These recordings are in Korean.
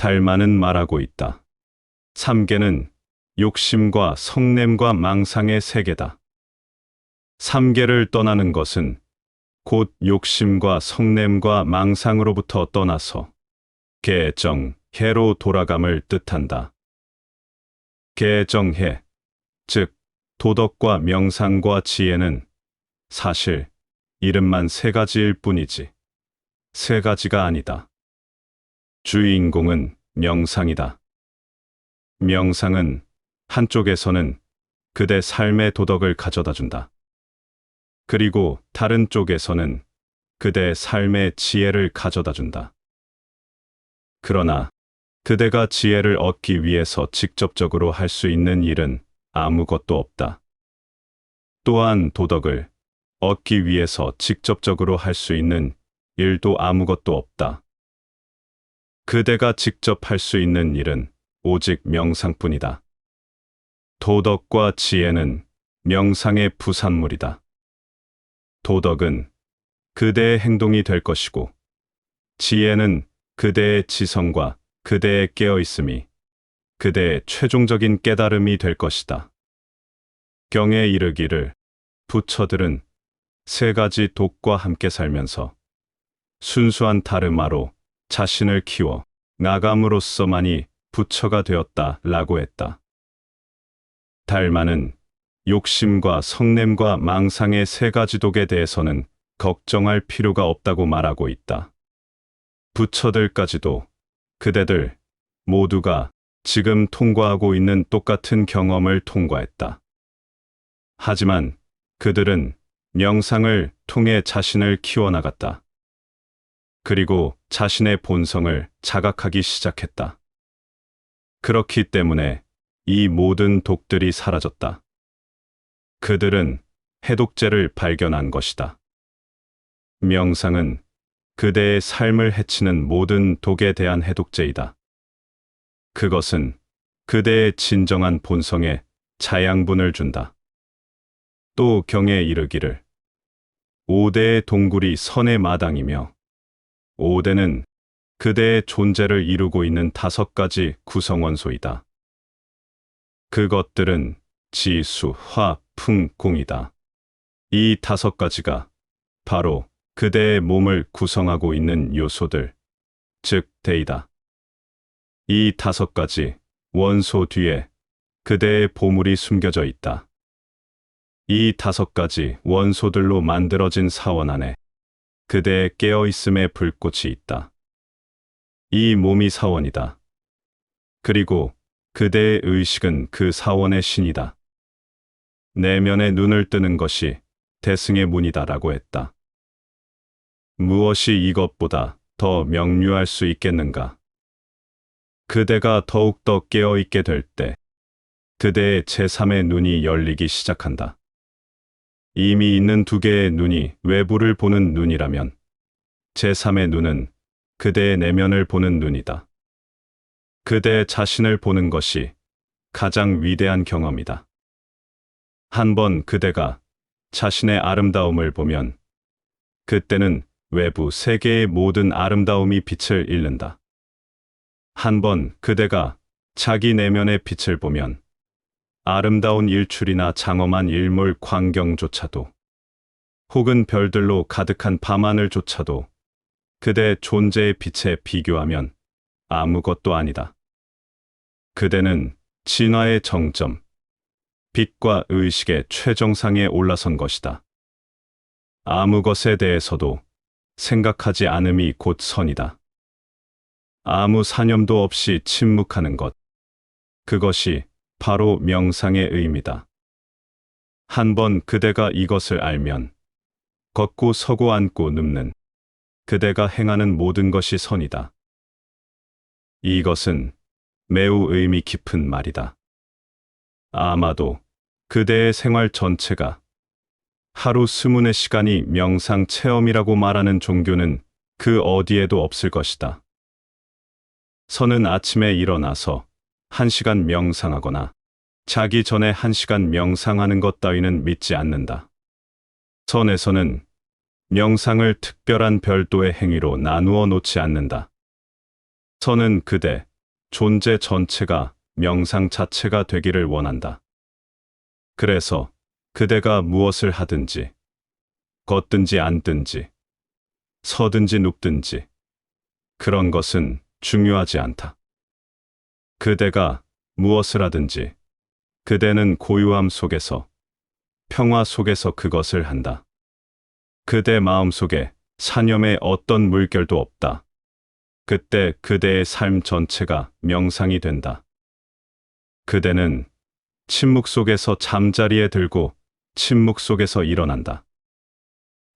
달마는 말하고 있다. 삼계는 욕심과 성냄과 망상의 세계다. 삼계를 떠나는 것은 곧 욕심과 성냄과 망상으로부터 떠나서 개정해로 돌아감을 뜻한다. 개정해, 즉 도덕과 명상과 지혜는 사실 이름만 세 가지일 뿐이지 세 가지가 아니다. 주인공은 명상이다. 명상은 한쪽에서는 그대 삶의 도덕을 가져다 준다. 그리고 다른 쪽에서는 그대의 삶의 지혜를 가져다 준다. 그러나 그대가 지혜를 얻기 위해서 직접적으로 할 수 있는 일은 아무것도 없다. 또한 도덕을 얻기 위해서 직접적으로 할 수 있는 일도 아무것도 없다. 그대가 직접 할 수 있는 일은 오직 명상뿐이다. 도덕과 지혜는 명상의 부산물이다. 도덕은 그대의 행동이 될 것이고, 지혜는 그대의 지성과 그대의 깨어있음이 그대의 최종적인 깨달음이 될 것이다. 경에 이르기를 부처들은 세 가지 독과 함께 살면서 순수한 다르마로 자신을 키워 나감으로써만이 부처가 되었다 라고 했다. 달마는 욕심과 성냄과 망상의 세 가지 독에 대해서는 걱정할 필요가 없다고 말하고 있다. 부처들까지도 그대들 모두가 지금 통과하고 있는 똑같은 경험을 통과했다. 하지만 그들은 명상을 통해 자신을 키워나갔다. 그리고 자신의 본성을 자각하기 시작했다. 그렇기 때문에 이 모든 독들이 사라졌다. 그들은 해독제를 발견한 것이다. 명상은 그대의 삶을 해치는 모든 독에 대한 해독제이다. 그것은 그대의 진정한 본성에 자양분을 준다. 또 경에 이르기를 5대의 동굴이 선의 마당이며 5대는 그대의 존재를 이루고 있는 5가지 구성원소이다. 그것들은 지수, 화, 풍, 공이다. 이 5가지가 바로 그대의 몸을 구성하고 있는 요소들, 즉 대이다. 이 5가지 원소 뒤에 그대의 보물이 숨겨져 있다. 이 5가지 원소들로 만들어진 사원 안에 그대의 깨어있음의 불꽃이 있다. 이 몸이 사원이다. 그리고 그대의 의식은 그 사원의 신이다. 내면의 눈을 뜨는 것이 대승의 문이다라고 했다. 무엇이 이것보다 더 명료할 수 있겠는가? 그대가 더욱더 깨어있게 될 때 그대의 제3의 눈이 열리기 시작한다. 이미 있는 2개의 눈이 외부를 보는 눈이라면 제3의 눈은 그대의 내면을 보는 눈이다. 그대 자신을 보는 것이 가장 위대한 경험이다. 한번 그대가 자신의 아름다움을 보면 그때는 외부 세계의 모든 아름다움이 빛을 잃는다. 한번 그대가 자기 내면의 빛을 보면 아름다운 일출이나 장엄한 일몰 광경조차도 혹은 별들로 가득한 밤하늘조차도 그대의 존재의 빛에 비교하면 아무것도 아니다. 그대는 진화의 정점, 빛과 의식의 최정상에 올라선 것이다. 아무 것에 대해서도 생각하지 않음이 곧 선이다. 아무 사념도 없이 침묵하는 것, 그것이 바로 명상의 의미다. 한번 그대가 이것을 알면 걷고 서고 앉고 눕는 그대가 행하는 모든 것이 선이다. 이것은 매우 의미 깊은 말이다. 아마도 그대의 생활 전체가 하루 스문의 시간이 명상 체험이라고 말하는 종교는 그 어디에도 없을 것이다. 선은 아침에 일어나서 1시간 명상하거나 자기 전에 1시간 명상하는 것 따위는 믿지 않는다. 선에서는 명상을 특별한 별도의 행위로 나누어 놓지 않는다. 선은 그대 존재 전체가 명상 자체가 되기를 원한다. 그래서 그대가 무엇을 하든지, 걷든지 앉든지, 서든지 눕든지, 그런 것은 중요하지 않다. 그대가 무엇을 하든지, 그대는 고요함 속에서, 평화 속에서 그것을 한다. 그대 마음속에 사념의 어떤 물결도 없다. 그때 그대의 삶 전체가 명상이 된다. 그대는 침묵 속에서 잠자리에 들고 침묵 속에서 일어난다.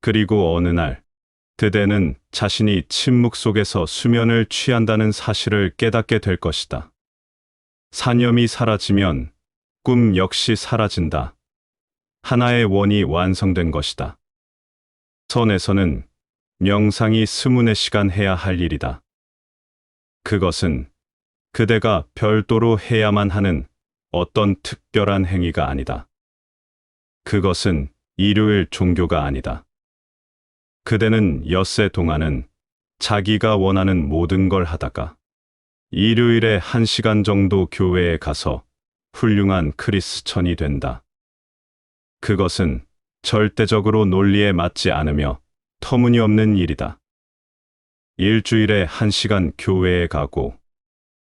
그리고 어느 날 그대는 자신이 침묵 속에서 수면을 취한다는 사실을 깨닫게 될 것이다. 사념이 사라지면 꿈 역시 사라진다. 하나의 원이 완성된 것이다. 선에서는 명상이 24시간 해야 할 일이다. 그것은 그대가 별도로 해야만 하는 어떤 특별한 행위가 아니다. 그것은 일요일 종교가 아니다. 그대는 엿새 동안은 자기가 원하는 모든 걸 하다가 일요일에 1시간 정도 교회에 가서 훌륭한 크리스천이 된다. 그것은 절대적으로 논리에 맞지 않으며 터무니없는 일이다. 일주일에 1시간 교회에 가고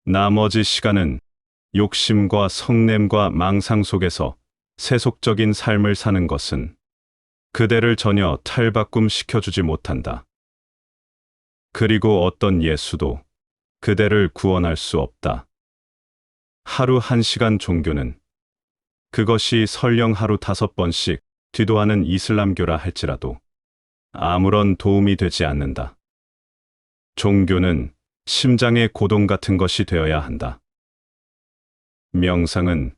나머지 시간은 욕심과 성냄과 망상 속에서 세속적인 삶을 사는 것은 그대를 전혀 탈바꿈 시켜주지 못한다. 그리고 어떤 예수도 그대를 구원할 수 없다. 하루 1시간 종교는 그것이 설령 하루 5번씩 기도하는 이슬람교라 할지라도 아무런 도움이 되지 않는다. 종교는 심장의 고동 같은 것이 되어야 한다. 명상은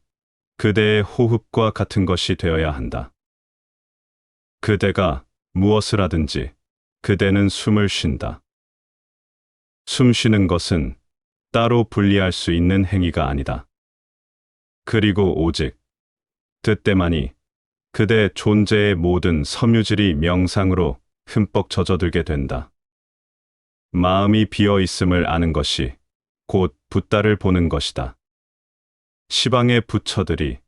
그대의 호흡과 같은 것이 되어야 한다. 그대가 무엇을 하든지 그대는 숨을 쉰다. 숨 쉬는 것은 따로 분리할 수 있는 행위가 아니다. 그리고 오직 그때만이 그대 존재의 모든 섬유질이 명상으로 흠뻑 젖어들게 된다. 마음이 비어 있음을 아는 것이 곧 붓다를 보는 것이다. 시방의 부처들이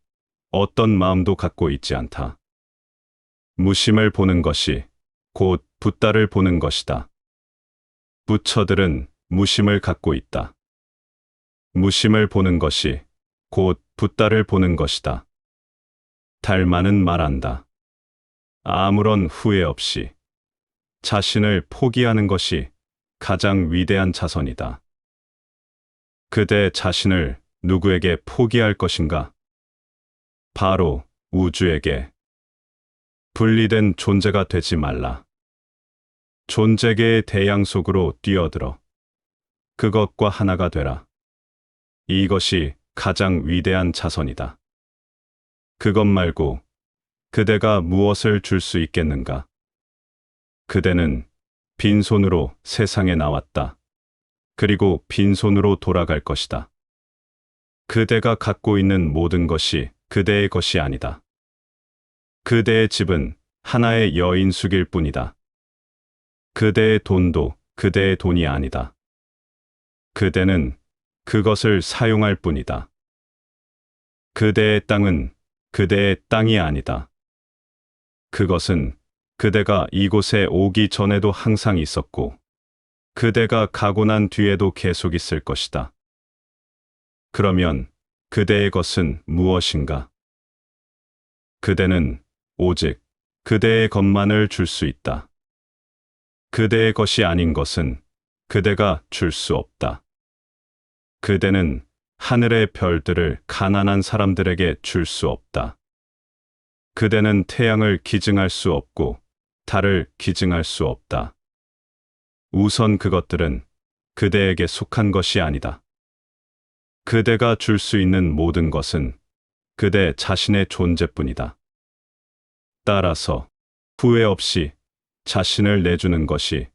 어떤 마음도 갖고 있지 않다. 무심을 보는 것이 곧 붓다를 보는 것이다. 부처들은 무심을 갖고 있다. 무심을 보는 것이 곧 붓다를 보는 것이다. 달마는 말한다. 아무런 후회 없이 자신을 포기하는 것이 가장 위대한 자선이다. 그대 자신을 누구에게 포기할 것인가? 바로 우주에게. 분리된 존재가 되지 말라. 존재계의 대양 속으로 뛰어들어 그것과 하나가 되라. 이것이 가장 위대한 자선이다. 그것 말고 그대가 무엇을 줄 수 있겠는가? 그대는 빈손으로 세상에 나왔다. 그리고 빈손으로 돌아갈 것이다. 그대가 갖고 있는 모든 것이 그대의 것이 아니다. 그대의 집은 하나의 여인숙일 뿐이다. 그대의 돈도 그대의 돈이 아니다. 그대는 그것을 사용할 뿐이다. 그대의 땅은 그대의 땅이 아니다. 그것은 그대가 이곳에 오기 전에도 항상 있었고, 그대가 가고 난 뒤에도 계속 있을 것이다. 그러면 그대의 것은 무엇인가? 그대는 오직 그대의 것만을 줄 수 있다. 그대의 것이 아닌 것은 그대가 줄 수 없다. 그대는 하늘의 별들을 가난한 사람들에게 줄 수 없다. 그대는 태양을 기증할 수 없고 달을 기증할 수 없다. 우선 그것들은 그대에게 속한 것이 아니다. 그대가 줄 수 있는 모든 것은 그대 자신의 존재뿐이다. 따라서 후회 없이 자신을 내주는 것이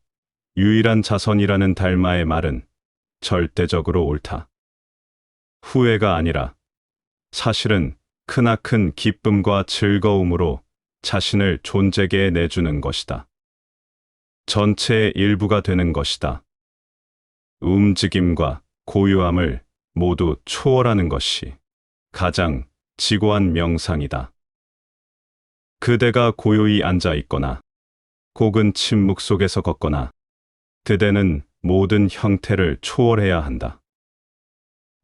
유일한 자선이라는 달마의 말은 절대적으로 옳다. 후회가 아니라 사실은 크나큰 기쁨과 즐거움으로 자신을 존재계에 내주는 것이다. 전체의 일부가 되는 것이다. 움직임과 고요함을 모두 초월하는 것이 가장 지고한 명상이다. 그대가 고요히 앉아 있거나 혹은 침묵 속에서 걷거나 그대는 모든 형태를 초월해야 한다.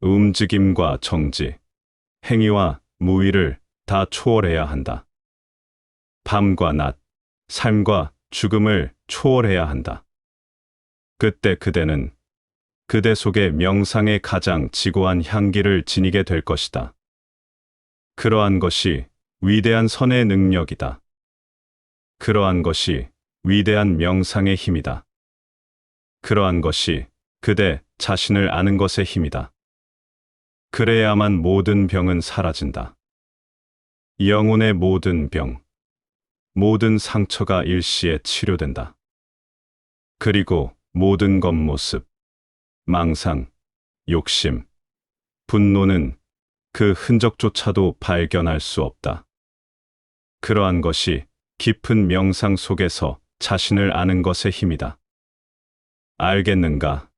움직임과 정지, 행위와 무의를 다 초월해야 한다. 밤과 낮, 삶과 죽음을 초월해야 한다. 그때 그대는 그대 속의 명상의 가장 지고한 향기를 지니게 될 것이다. 그러한 것이 위대한 선의 능력이다. 그러한 것이 위대한 명상의 힘이다. 그러한 것이 그대 자신을 아는 것의 힘이다. 그래야만 모든 병은 사라진다. 영혼의 모든 병, 모든 상처가 일시에 치료된다. 그리고 모든 겉모습, 망상, 욕심, 분노는 그 흔적조차도 발견할 수 없다. 그러한 것이 깊은 명상 속에서 자신을 아는 것의 힘이다. 알겠는가?